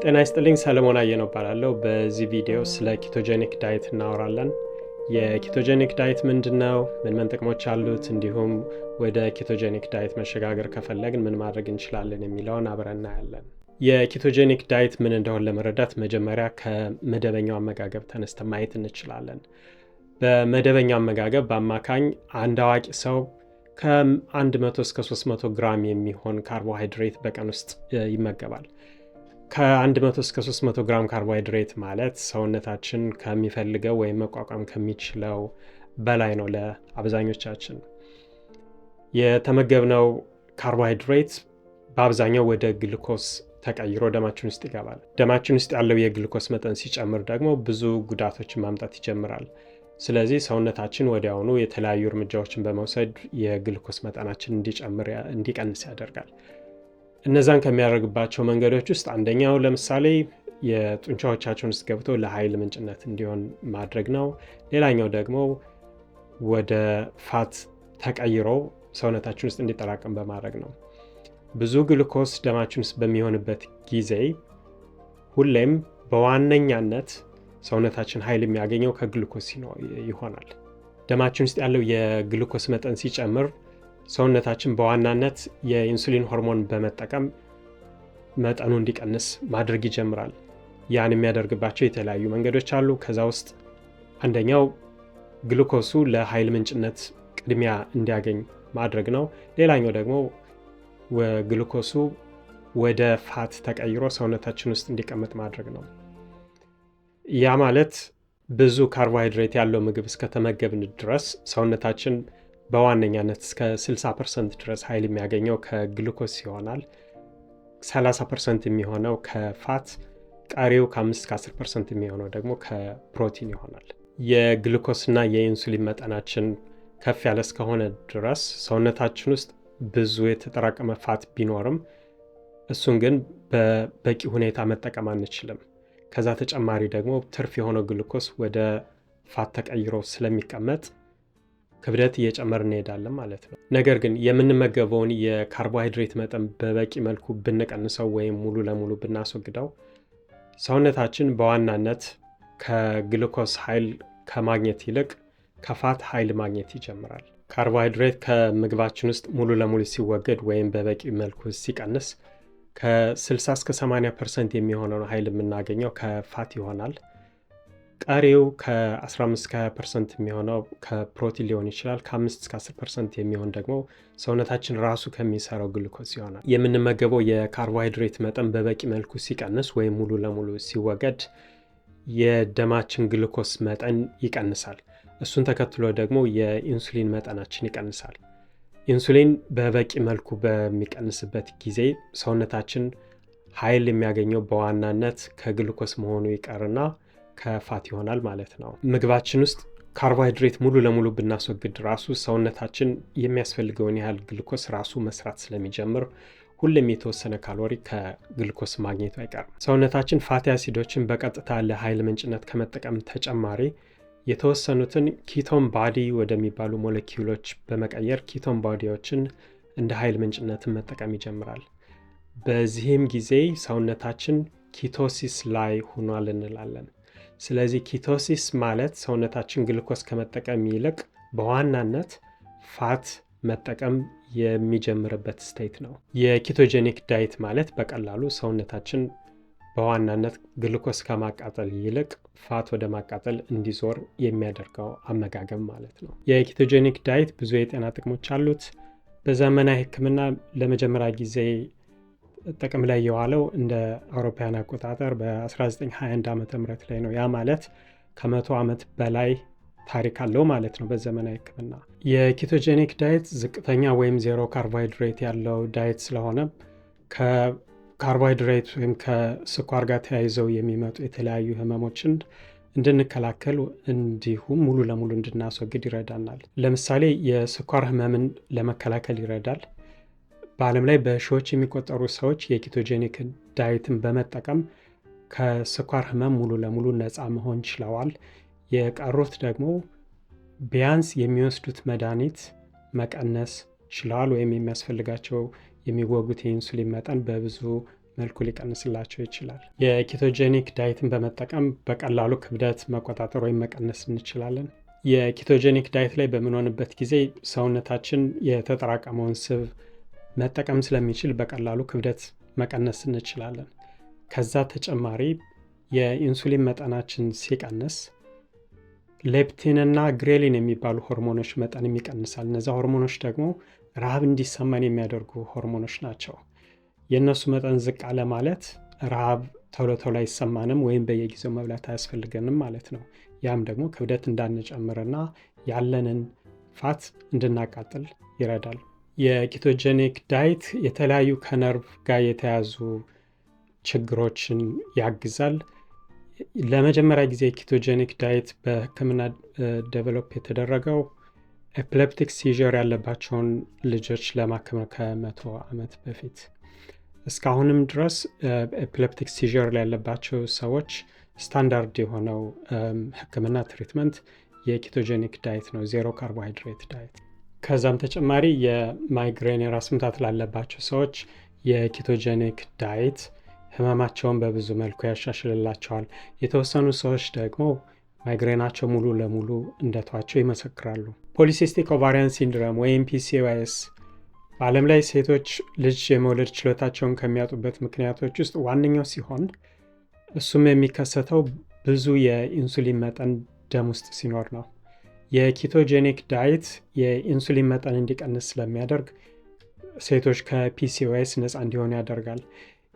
ጤና ይስጥልኝ ሰለሞን አየነው እባላለሁ። በዚህ ቪዲዮ ስለ ኪቶጀኒክ ዳይት እናወራለን። የኪቶጀኒክ ዳይት ምንድነው? ምን ጥቅሞች አሉት? እንዲሁም ወደ ኪቶጀኒክ ዳይት መሸጋገር ከፈለግን ምን ማድረግ እንችላለን የሚለውን አብረን እናያለን። የኪቶጀኒክ ዳይት ምን እንደሆነ ለመረዳት መጀመሪያ ከመደበኛው አመጋገብ ተነስተን ማየት እንችላለን። በመደበኛው አመጋገብ በአማካኝ አንድ አዋቂ ሰው ከ100 እስከ 300 ግራም የሚሆን ካርቦሃይድሬት በቀን ውስጥ ይመገባል። ከ100 እስከ 300 ግራም ካርቦሃይድሬት ማለት ሰውነታችን ከሚፈልገው ወይም መቋቋም ከሚችለው በላይ ነው። ለአብዛኞቻችን የተመገብነው ካርቦሃይድሬት በአብዛኛው ወደ ግሉኮስ ተቀይሮ ደማችን ውስጥ ይገባል። ደማችን ውስጥ ያለው የግሉኮስ መጠን ሲጨምር ደግሞ ብዙ ጉዳቶችን ማምጣት ይጀምራል። ስለዚህ ሰውነታችን ወዲያውኑ የተለያዩ እርምጃዎችን በመውሰድ የግሉኮስ መጠናችን እንዲቀንስ ያደርጋል። እነዛን ከሚያደርግባቸው መንገዶች ውስጥ አንደኛው ለምሳሌ የጡንቻዎቻችን ውስጥ ገብቶ ለኃይል ምንጭነት እንዲሆን ማድረግ ነው። ሌላኛው ደግሞ ወደ ፋት ተቀይሮ ሰውነታችን ውስጥ እንዲጠራቀም በማድረግ ነው። ብዙ ግሉኮስ ደማችን ውስጥ በሚሆንበት ጊዜ ሁሌም በዋነኛነት ሰውነታችን ኃይል የሚያገኘው ከግሉኮስ ይሆናል። ደማችን ውስጥ ያለው የግሉኮስ መጠን ሲጨምር ሰውነታችን በዋናነት የኢንሱሊን ሆርሞን በመጠቀም መጠኑ እንዲቀንስ ማድረግ ይጀምራል። ያን የሚያደርግባቸው የተለያዩ መንገዶች አሉ። ከዛ ውስጥ አንደኛው ግሉኮሱ ለኃይል ምንጭነት ቅድሚያ እንዲያገኝ ማድረግ ነው። ሌላኛው ደግሞ ግሉኮሱ ወደ ፋት ተቀይሮ ሰውነታችን ውስጥ እንዲቀመጥ ማድረግ ነው። ያ ማለት ብዙ ካርቦሃይድሬት ያለው ምግብ እስከተመገብን ድረስ ሰውነታችን በዋነኛነት እስከ 60% ድረስ ኃይል የሚያገኘው ከግሉኮስ ይሆናል። 30% የሚሆነው ከፋት፣ ቀሪው ከ5-10% የሚሆነው ደግሞ ከፕሮቲን ይሆናል። የግሉኮስና የኢንሱሊን መጠናችን ከፍ ያለ እስከሆነ ድረስ ሰውነታችን ውስጥ ብዙ የተጠራቀመ ፋት ቢኖርም እሱን ግን በበቂ ሁኔታ መጠቀም አንችልም። ከዛ ተጨማሪ ደግሞ ትርፍ የሆነው ግሉኮስ ወደ ፋት ተቀይሮ ስለሚቀመጥ ክብደት እየጨመር እንሄዳለን ማለት ነው። ነገር ግን የምንመገበውን የካርቦሃይድሬት መጠን በበቂ መልኩ ብንቀንሰው ወይም ሙሉ ለሙሉ ብናስወግደው ሰውነታችን በዋናነት ከግሉኮስ ኃይል ከማግኘት ይልቅ ከፋት ኃይል ማግኘት ይጀምራል። ካርቦሃይድሬት ከምግባችን ውስጥ ሙሉ ለሙሉ ሲወገድ ወይም በበቂ መልኩ ሲቀንስ ከ60 እስከ 80% የሚሆነው ኃይል የምናገኘው ከፋት ይሆናል። ቀሪው ከ15 እስከ 20% የሚሆነው ከፕሮቲን ሊሆን ይችላል። ከ5 እስከ 10% የሚሆን ደግሞ ሰውነታችን ራሱ ከሚሰራው ግሉኮስ ይሆናል። የምንመገበው የካርቦሃይድሬት መጠን በበቂ መልኩ ሲቀንስ ወይም ሙሉ ለሙሉ ሲወገድ የደማችን ግሉኮስ መጠን ይቀንሳል። እሱን ተከትሎ ደግሞ የኢንሱሊን መጠናችን ይቀንሳል። ኢንሱሊን በበቂ መልኩ በሚቀንስበት ጊዜ ሰውነታችን ኃይል የሚያገኘው በዋናነት ከግሉኮስ መሆኑ ይቀርና ከፋት ይሆናል ማለት ነው። ምግባችን ውስጥ ካርቦሃይድሬት ሙሉ ለሙሉ ብናስወግድ ራሱ ሰውነታችን የሚያስፈልገውን ያህል ግሉኮስ ራሱ መስራት ስለሚጀምር ሁሌም የተወሰነ ካሎሪ ከግሉኮስ ማግኘቱ አይቀርም። ሰውነታችን ፋቲ አሲዶችን በቀጥታ ለኃይል ምንጭነት ከመጠቀም ተጨማሪ የተወሰኑትን ኪቶን ባዲ ወደሚባሉ ሞለኪውሎች በመቀየር ኪቶን ባዲዎችን እንደ ኃይል ምንጭነትን መጠቀም ይጀምራል። በዚህም ጊዜ ሰውነታችን ኪቶሲስ ላይ ሆኗል እንላለን። ስለዚህ ኪቶሲስ ማለት ሰውነታችን ግሉኮስ ከመጠቀም ይልቅ በዋናነት ፋት መጠቀም የሚጀምርበት ስቴት ነው። የኪቶጀኒክ ዳይት ማለት በቀላሉ ሰውነታችን በዋናነት ግሉኮስ ከማቃጠል ይልቅ ፋት ወደ ማቃጠል እንዲዞር የሚያደርገው አመጋገብ ማለት ነው። የኪቶጀኒክ ዳይት ብዙ የጤና ጥቅሞች አሉት። በዘመናዊ ሕክምና ለመጀመሪያ ጊዜ ጥቅም ላይ የዋለው እንደ አውሮፓውያን አቆጣጠር በ1921 ዓ.ም ላይ ነው። ያ ማለት ከ100 ዓመት በላይ ታሪክ አለው ማለት ነው በዘመናዊ ሕክምና። የኪቶጀኒክ ዳይት ዝቅተኛ ወይም ዜሮ ካርቦሃይድሬት ያለው ዳይት ስለሆነ ካርቦሃይድሬት ወይም ከስኳር ጋር ተያይዘው የሚመጡ የተለያዩ ህመሞችን እንድንከላከል እንዲሁም ሙሉ ለሙሉ እንድናስወግድ ይረዳናል። ለምሳሌ የስኳር ህመምን ለመከላከል ይረዳል። በዓለም ላይ በሺዎች የሚቆጠሩ ሰዎች የኪቶጀኒክ ዳይትን በመጠቀም ከስኳር ህመም ሙሉ ለሙሉ ነፃ መሆን ችለዋል። የቀሩት ደግሞ ቢያንስ የሚወስዱት መድኃኒት መቀነስ ችለዋል ወይም የሚያስፈልጋቸው የሚወጉት የኢንሱሊን መጠን በብዙ መልኩ ሊቀንስላቸው ይችላል። የኪቶጀኒክ ዳይትን በመጠቀም በቀላሉ ክብደት መቆጣጠር ወይም መቀነስ እንችላለን። የኪቶጀኒክ ዳይት ላይ በምንሆንበት ጊዜ ሰውነታችን የተጠራቀመውን ስብ መጠቀም ስለሚችል በቀላሉ ክብደት መቀነስ እንችላለን። ከዛ ተጨማሪ የኢንሱሊን መጠናችን ሲቀንስ ሌፕቲን እና ግሬሊን የሚባሉ ሆርሞኖች መጠን ይቀንሳል። እነዚ ሆርሞኖች ደግሞ ረሃብ እንዲሰማን የሚያደርጉ ሆርሞኖች ናቸው። የእነሱ መጠን ዝቅ አለ ማለት ረሃብ ቶሎ ቶሎ አይሰማንም ወይም በየጊዜው መብላት አያስፈልገንም ማለት ነው። ያም ደግሞ ክብደት እንዳንጨምርና ያለንን ፋት እንድናቃጥል ይረዳል። የኪቶጀኒክ ዳይት የተለያዩ ከነርቭ ጋር የተያዙ ችግሮችን ያግዛል። ለመጀመሪያ ጊዜ ኪቶጀኒክ ዳይት በሕክምና ዴቨሎፕ የተደረገው ኤፒሌፕቲክ ሲዥር ያለባቸውን ልጆች ለማከም ከ100 ዓመት በፊት። እስካሁንም ድረስ ኤፒሌፕቲክ ሲዥር ያለባቸው ሰዎች ስታንዳርድ የሆነው ሕክምና ትሪትመንት የኪቶጀኒክ ዳይት ነው፣ ዜሮ ካርቦሃይድሬት ዳይት። ከዛም ተጨማሪ የማይግሬን የራስ ምታት ላለባቸው ሰዎች የኪቶጀኒክ ዳይት ህመማቸውን በብዙ መልኩ ያሻሽልላቸዋል። የተወሰኑ ሰዎች ደግሞ ማይግሬናቸው ሙሉ ለሙሉ እንደተዋቸው ይመሰክራሉ። ፖሊሲስቲክ ኦቫሪያን ሲንድሮም ወይም PCOS በዓለም ላይ ሴቶች ልጅ የመውለድ ችሎታቸውን ከሚያጡበት ምክንያቶች ውስጥ ዋነኛው ሲሆን እሱም የሚከሰተው ብዙ የኢንሱሊን መጠን ደም ውስጥ ሲኖር ነው። የኪቶጀኒክ ዳይት የኢንሱሊን መጠን እንዲቀንስ ስለሚያደርግ ሴቶች ከPCOS ነፃ እንዲሆኑ ያደርጋል።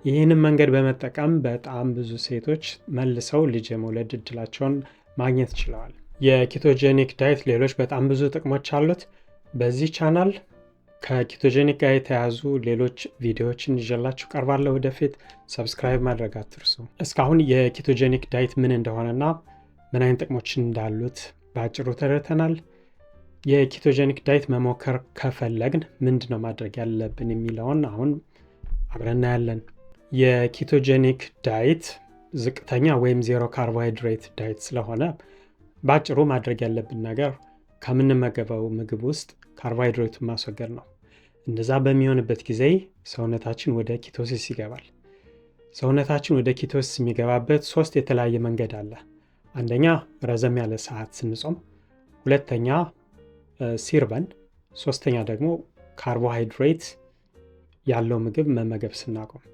ይህንን መንገድ በመጠቀም በጣም ብዙ ሴቶች መልሰው ልጅ የመውለድ እድላቸውን ማግኘት ችለዋል። የኪቶጀኒክ ዳይት ሌሎች በጣም ብዙ ጥቅሞች አሉት። በዚህ ቻናል ከኪቶጀኒክ ጋር የተያዙ ሌሎች ቪዲዮዎችን ይዤላችሁ ቀርባለሁ። ወደፊት ሰብስክራይብ ማድረግ አትርሱ። እስካሁን የኪቶጀኒክ ዳይት ምን እንደሆነና ምን አይነት ጥቅሞች እንዳሉት በአጭሩ ተረድተናል። የኪቶጀኒክ ዳይት መሞከር ከፈለግን ምንድነው ማድረግ ያለብን የሚለውን አሁን አብረን እናያለን። የኪቶጀኒክ ዳይት ዝቅተኛ ወይም ዜሮ ካርቦሃይድሬት ዳይት ስለሆነ በአጭሩ ማድረግ ያለብን ነገር ከምንመገበው ምግብ ውስጥ ካርቦሃይድሬቱን ማስወገድ ነው። እንደዛ በሚሆንበት ጊዜ ሰውነታችን ወደ ኪቶሲስ ይገባል። ሰውነታችን ወደ ኪቶሲስ የሚገባበት 3 የተለያየ መንገድ አለ። አንደኛ ረዘም ያለ ሰዓት ስንጾም፣ ሁለተኛ ሲርበን፣ ሶስተኛ ደግሞ ካርቦሃይድሬት ያለው ምግብ መመገብ ስናቆም።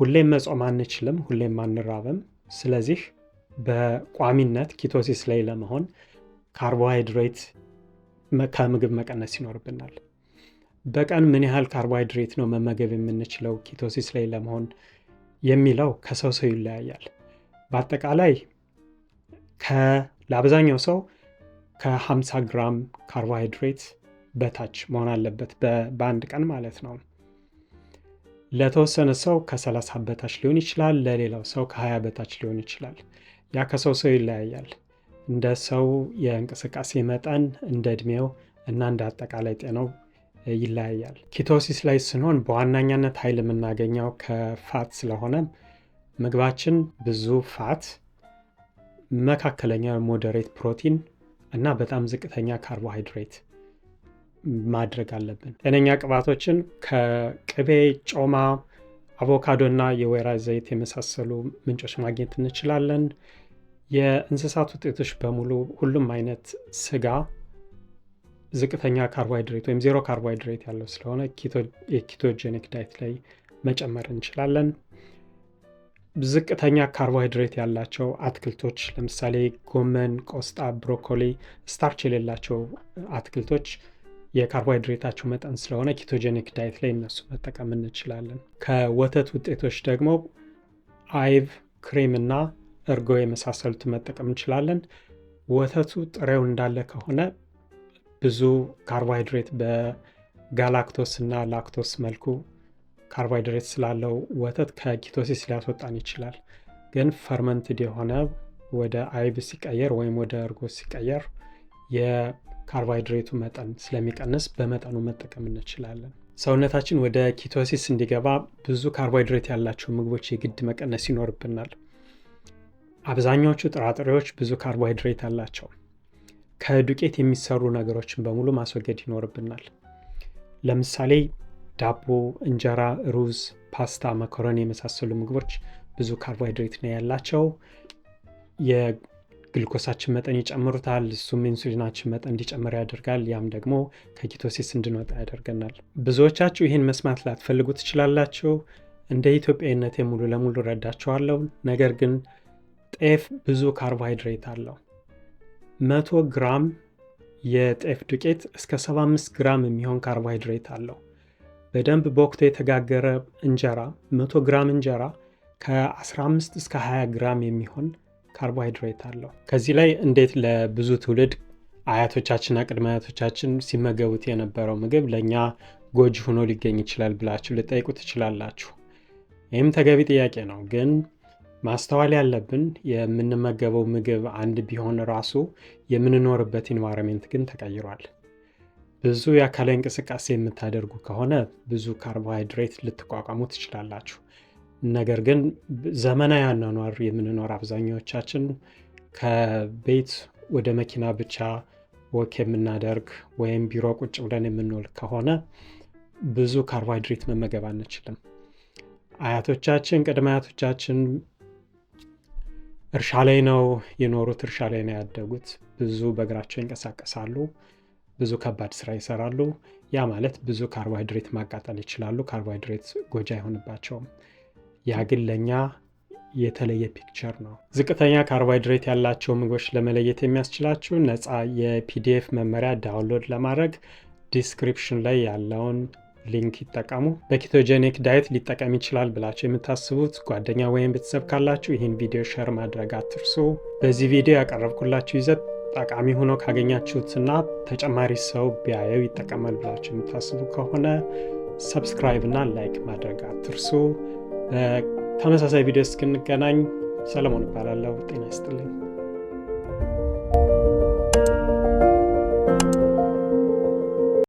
ሁሌም መጾም አንችልም፣ ሁሌም አንራብም። ስለዚህ በቋሚነት ኪቶሲስ ላይ ለመሆን ካርቦሃይድሬት ከምግብ መቀነስ ይኖርብናል። በቀን ምን ያህል ካርቦሃይድሬት ነው መመገብ የምንችለው ኪቶሲስ ላይ ለመሆን የሚለው ከሰው ሰው ይለያያል። በአጠቃላይ ለአብዛኛው ሰው ከ50 ግራም ካርቦሃይድሬት በታች መሆን አለበት በአንድ ቀን ማለት ነው። ለተወሰነ ሰው ከ30 በታች ሊሆን ይችላል፣ ለሌላው ሰው ከ20 በታች ሊሆን ይችላል። ያ ከሰው ሰው ይለያያል። እንደ ሰው የእንቅስቃሴ መጠን፣ እንደ እድሜው እና እንደ አጠቃላይ ጤናው ይለያያል። ኪቶሲስ ላይ ስንሆን በዋነኛነት ኃይል የምናገኘው ከፋት ስለሆነ ምግባችን ብዙ ፋት፣ መካከለኛ ሞዴሬት ፕሮቲን እና በጣም ዝቅተኛ ካርቦሃይድሬት ማድረግ አለብን። ጤነኛ ቅባቶችን ከቅቤ፣ ጮማ፣ አቮካዶ እና የወይራ ዘይት የመሳሰሉ ምንጮች ማግኘት እንችላለን። የእንስሳት ውጤቶች በሙሉ ሁሉም አይነት ስጋ ዝቅተኛ ካርቦሃይድሬት ወይም ዜሮ ካርቦሃይድሬት ያለው ስለሆነ የኪቶጀኒክ ዳይት ላይ መጨመር እንችላለን። ዝቅተኛ ካርቦሃይድሬት ያላቸው አትክልቶች ለምሳሌ ጎመን፣ ቆስጣ፣ ብሮኮሊ፣ ስታርች የሌላቸው አትክልቶች የካርቦሃይድሬታቸው መጠን ስለሆነ ኪቶጀኒክ ዳይት ላይ እነሱ መጠቀም እንችላለን። ከወተት ውጤቶች ደግሞ አይብ፣ ክሬም እና እርጎ የመሳሰሉት መጠቀም እንችላለን። ወተቱ ጥሬው እንዳለ ከሆነ ብዙ ካርቦሃይድሬት በጋላክቶስ እና ላክቶስ መልኩ ካርቦሃይድሬት ስላለው ወተት ከኪቶሲስ ሊያስወጣን ይችላል። ግን ፈርመንትድ የሆነ ወደ አይብ ሲቀየር ወይም ወደ እርጎ ሲቀየር የካርቦሃይድሬቱ መጠን ስለሚቀንስ በመጠኑ መጠቀም እንችላለን። ሰውነታችን ወደ ኪቶሲስ እንዲገባ ብዙ ካርቦሃይድሬት ያላቸው ምግቦች የግድ መቀነስ ይኖርብናል። አብዛኛዎቹ ጥራጥሬዎች ብዙ ካርቦሃይድሬት አላቸው። ከዱቄት የሚሰሩ ነገሮችን በሙሉ ማስወገድ ይኖርብናል። ለምሳሌ ዳቦ፣ እንጀራ፣ ሩዝ፣ ፓስታ፣ መኮረኒ የመሳሰሉ ምግቦች ብዙ ካርቦሃይድሬት ነው ያላቸው። የግሉኮሳችን መጠን ይጨምሩታል። እሱም ኢንሱሊናችን መጠን እንዲጨምር ያደርጋል። ያም ደግሞ ከኪቶሲስ እንድንወጣ ያደርገናል። ብዙዎቻችሁ ይህን መስማት ላትፈልጉ ትችላላችሁ። እንደ ኢትዮጵያዊነቴ ሙሉ ለሙሉ ረዳቸዋለሁ። ነገር ግን ጤፍ ብዙ ካርቦሃይድሬት አለው። 100 ግራም የጤፍ ዱቄት እስከ 75 ግራም የሚሆን ካርቦሃይድሬት አለው። በደንብ በወቅቱ የተጋገረ እንጀራ 100 ግራም እንጀራ ከ15 እስከ 20 ግራም የሚሆን ካርቦሃይድሬት አለው። ከዚህ ላይ እንዴት ለብዙ ትውልድ አያቶቻችንና ቅድመ አያቶቻችን ሲመገቡት የነበረው ምግብ ለእኛ ጎጂ ሆኖ ሊገኝ ይችላል ብላችሁ ልጠይቁ ትችላላችሁ። ይህም ተገቢ ጥያቄ ነው። ግን ማስተዋል ያለብን የምንመገበው ምግብ አንድ ቢሆን ራሱ የምንኖርበት ኢንቫይሮንመንት ግን ተቀይሯል። ብዙ የአካላዊ እንቅስቃሴ የምታደርጉ ከሆነ ብዙ ካርቦሃይድሬት ልትቋቋሙ ትችላላችሁ። ነገር ግን ዘመናዊ አኗኗር የምንኖር አብዛኛዎቻችን ከቤት ወደ መኪና ብቻ ወክ የምናደርግ ወይም ቢሮ ቁጭ ብለን የምንውል ከሆነ ብዙ ካርቦሃይድሬት መመገብ አንችልም። አያቶቻችን ቅድመ አያቶቻችን እርሻ ላይ ነው የኖሩት፣ እርሻ ላይ ነው ያደጉት። ብዙ በእግራቸው ይንቀሳቀሳሉ፣ ብዙ ከባድ ስራ ይሰራሉ። ያ ማለት ብዙ ካርቦሃይድሬት ማቃጠል ይችላሉ። ካርቦሃይድሬት ጎጂ አይሆንባቸውም። ያ ግን ለእኛ የተለየ ፒክቸር ነው። ዝቅተኛ ካርቦሃይድሬት ያላቸው ምግቦች ለመለየት የሚያስችላችሁ ነፃ የፒዲኤፍ መመሪያ ዳውንሎድ ለማድረግ ዲስክሪፕሽን ላይ ያለውን ሊንክ ይጠቀሙ። በኪቶጀኒክ ዳየት ሊጠቀም ይችላል ብላችሁ የምታስቡት ጓደኛ ወይም ቤተሰብ ካላችሁ ይህን ቪዲዮ ሼር ማድረግ አትርሱ። በዚህ ቪዲዮ ያቀረብኩላችሁ ይዘት ጠቃሚ ሆኖ ካገኛችሁትና ተጨማሪ ሰው ቢያየው ይጠቀማል ብላችሁ የምታስቡ ከሆነ ሰብስክራይብ እና ላይክ ማድረግ አትርሱ። በተመሳሳይ ቪዲዮ እስክንገናኝ ሰለሞን እባላለሁ። ጤና ይስጥልኝ።